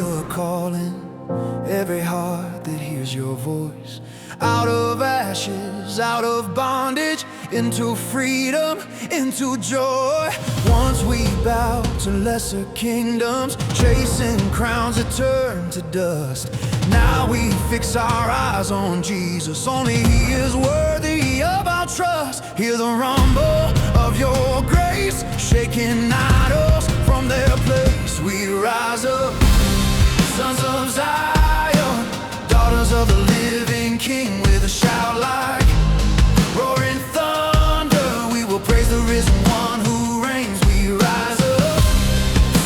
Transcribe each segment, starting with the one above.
you're calling every heart that hears your voice. Out of ashes, out of bondage, into freedom, into joy. Once we bowed to lesser kingdoms, chasing crowns that turn to dust. Now we fix our eyes on Jesus. Only He is worthy of our trust. Hear the rumble of your grace, shaking idols from their place. We rise up, sons of Zion, daughters of the living King, with a shout like roaring thunder. We will praise the risen one who reigns. We rise up,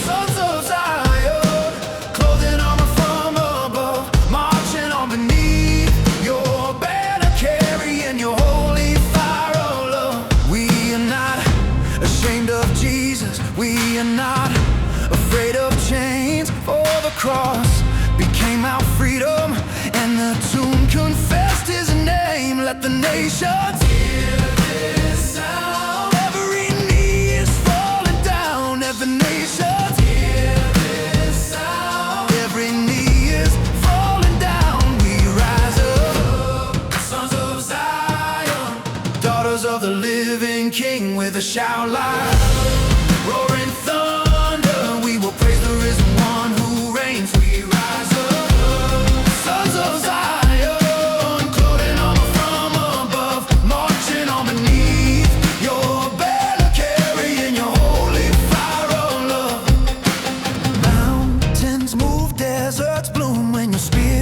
sons of Zion, clothed in armor from above, marching on beneath your banner, carrying your holy fire of love. We are not ashamed of Jesus. We are not afraid of chains, for the cross became our freedom, and the tomb confessed His name. Let the nations hear this sound. Every knee is falling down. Every nations hear this sound. Every knee is falling down. We rise up, sons of Zion, daughters of the living King, with a shout like roaring thunder. We will praise the risen one who reigns. We rise up, sons of Zion, clothed in armor from above, marching on beneath your banner, carrying your holy fire of love. Mountains move, deserts bloom when your spirit